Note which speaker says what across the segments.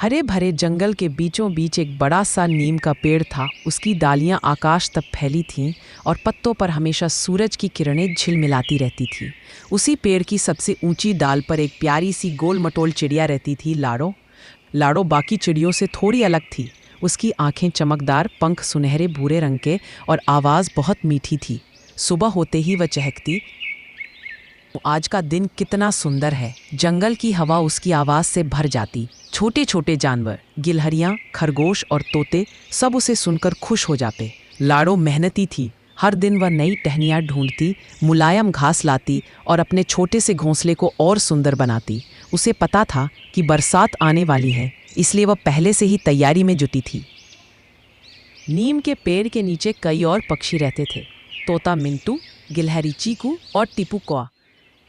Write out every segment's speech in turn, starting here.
Speaker 1: हरे भरे जंगल के बीचों बीच एक बड़ा सा नीम का पेड़ था। उसकी डालियां आकाश तक फैली थीं और पत्तों पर हमेशा सूरज की किरणें झिलमिलाती रहती थी। उसी पेड़ की सबसे ऊंची डाल पर एक प्यारी सी गोल मटोल चिड़िया रहती थी, लाड़ो। लाड़ो बाकी चिड़ियों से थोड़ी अलग थी। उसकी आंखें चमकदार, पंख सुनहरे भूरे रंग के और आवाज़ बहुत मीठी थी। सुबह होते ही वह चहकती, आज का दिन कितना सुंदर है। जंगल की हवा उसकी आवाज़ से भर जाती। छोटे छोटे जानवर, गिलहरियाँ, खरगोश और तोते सब उसे सुनकर खुश हो जाते। लाड़ो मेहनती थी। हर दिन वह नई टहनियाँ ढूंढती, मुलायम घास लाती और अपने छोटे से घोंसले को और सुंदर बनाती। उसे पता था कि बरसात आने वाली है, इसलिए वह पहले से ही तैयारी में जुटी थी। नीम के पेड़ के नीचे कई और पक्षी रहते थे, तोता मिंटू, गिलहरी चीकू और टिपू कौआ।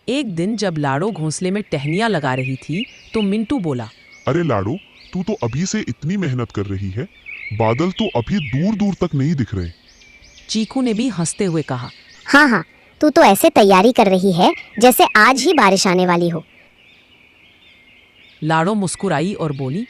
Speaker 1: एक दिन जब लाड़ो घोंसले में टहनियाँ लगा रही थी तो मिंटू बोला,
Speaker 2: अरे लाडो, तू तो अभी से इतनी मेहनत कर रही है, बादल तो अभी दूर दूर तक नहीं दिख रहे।
Speaker 1: चीकू ने भी हंसते हुए कहा,
Speaker 3: हाँ हाँ, तू तो ऐसे तैयारी कर रही है जैसे आज ही बारिश आने वाली हो।
Speaker 1: लाड़ो मुस्कुराई और बोली,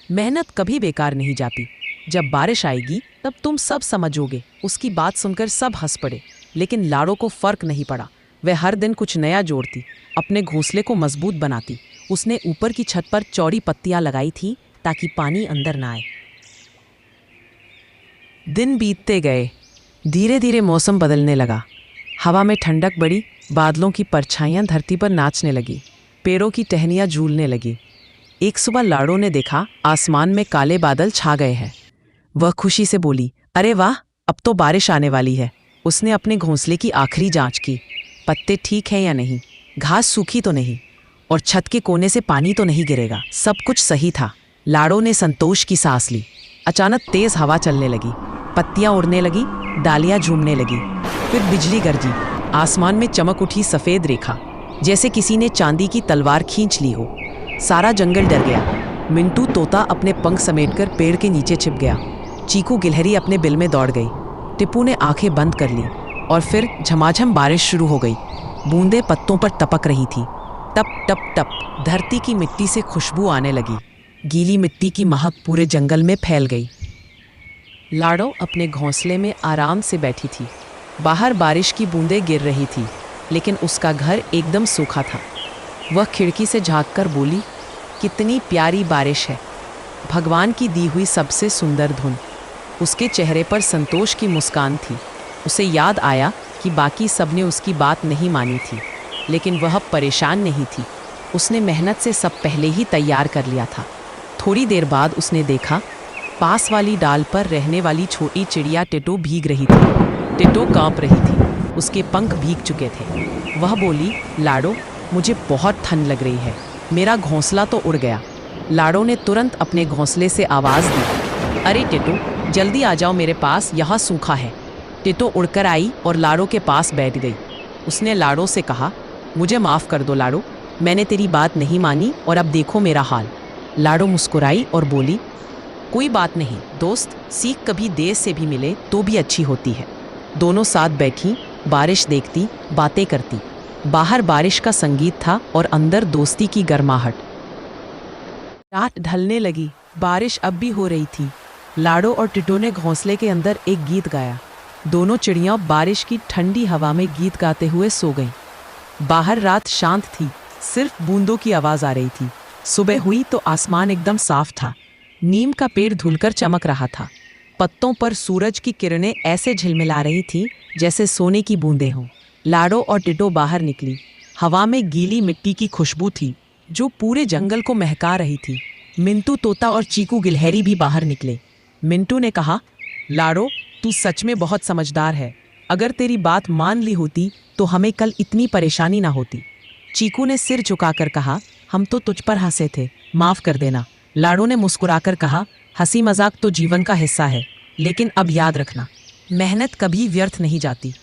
Speaker 1: मेहनत कभी बेकार नहीं जाती। जब बारिश आएगी तब तुम सब समझोगे। उसकी बात सुनकर सब हंस पड़े, लेकिन लाड़ो को फर्क नहीं पड़ा। वह हर दिन कुछ नया जोड़ती, अपने घोंसले को मजबूत बनाती। उसने ऊपर की छत पर चौड़ी पत्तियां लगाई थी ताकि पानी अंदर ना आए। दिन बीतते गए। धीरे धीरे मौसम बदलने लगा। हवा में ठंडक बढ़ी, बादलों की परछाइयां धरती पर नाचने लगी, पेड़ों की टहनियां झूलने लगी। एक सुबह लाड़ो ने देखा आसमान में काले बादल छा गए हैं। वह खुशी से बोली, अरे वाह, अब तो बारिश आने वाली है। उसने अपने घोंसले की आखिरी जांच की। पत्ते ठीक हैं या नहीं, घास सूखी तो नहीं और छत के कोने से पानी तो नहीं गिरेगा। सब कुछ सही था। लाड़ो ने संतोष की सांस ली। अचानक तेज हवा चलने लगी, पत्तियां उड़ने लगी, डालियां झूमने लगी। फिर बिजली गरजी। आसमान में चमक उठी सफेद रेखा, जैसे किसी ने चांदी की तलवार खींच ली हो। सारा जंगल डर गया। मिंटू तोता अपने पंख समेटकर पेड़ के नीचे छिप गया। चीकू गिलहरी अपने बिल में दौड़ गई। टिप्पू ने आंखें बंद कर ली और फिर झमाझम बारिश शुरू हो गई। बूंदें पत्तों पर टपक रही थी। टप टप टप धरती की मिट्टी से खुशबू आने लगी। गीली मिट्टी की महक पूरे जंगल में फैल गई। लाड़ो अपने घोंसले में आराम से बैठी थी। बाहर बारिश की बूंदें गिर रही थी, लेकिन उसका घर एकदम सूखा था। वह खिड़की से झांककर बोली, कितनी प्यारी बारिश है, भगवान की दी हुई सबसे सुंदर धुन। उसके चेहरे पर संतोष की मुस्कान थी। उसे याद आया कि बाकी सबने उसकी बात नहीं मानी थी, लेकिन वह परेशान नहीं थी। उसने मेहनत से सब पहले ही तैयार कर लिया था। थोड़ी देर बाद उसने देखा, पास वाली डाल पर रहने वाली छोटी चिड़िया टिटो भीग रही थी। टिटो कांप रही थी, उसके पंख भीग चुके थे। वह बोली, लाड़ो, मुझे बहुत ठंड लग रही है, मेरा घोंसला तो उड़ गया। लाड़ो ने तुरंत अपने घोंसले से आवाज़ दी, अरे टिटो, जल्दी आ जाओ मेरे पास, यहाँ सूखा है। टिटो उड़कर आई और लाड़ो के पास बैठ गई। उसने लाड़ो से कहा, मुझे माफ़ कर दो लाड़ो, मैंने तेरी बात नहीं मानी और अब देखो मेरा हाल। लाड़ो मुस्कुराई और बोली, कोई बात नहीं दोस्त, सीख कभी देर से भी मिले तो भी अच्छी होती है। दोनों साथ बैठी, बारिश देखती, बातें करती। बाहर बारिश का संगीत था और अंदर दोस्ती की गर्माहट। रात ढलने लगी, बारिश अब भी हो रही थी। लाड़ो और टिटो ने घोंसले के अंदर एक गीत गाया। दोनों चिड़ियाँ बारिश की ठंडी हवा में गीत गाते हुए सो गईं। बाहर रात शांत थी, सिर्फ बूंदों की आवाज़ आ रही थी। सुबह हुई तो आसमान एकदम साफ था। नीम का पेड़ धुलकर चमक रहा था। पत्तों पर सूरज की किरणें ऐसे झिलमिला रही थी जैसे सोने की बूंदें हों। लाड़ो और टिटो बाहर निकली। हवा में गीली मिट्टी की खुशबू थी जो पूरे जंगल को महका रही थी। मिंटू तोता और चीकू गिलहरी भी बाहर निकले। मिंटू ने कहा, लाड़ो, तू सच में बहुत समझदार है। अगर तेरी बात मान ली होती तो हमें कल इतनी परेशानी ना होती। चीकू ने सिर झुकाकर कहा, हम तो तुझ पर हंसे थे, माफ़ कर देना। लाड़ो ने मुस्कुराकर कहा, हंसी मजाक तो जीवन का हिस्सा है, लेकिन अब याद रखना, मेहनत कभी व्यर्थ नहीं जाती।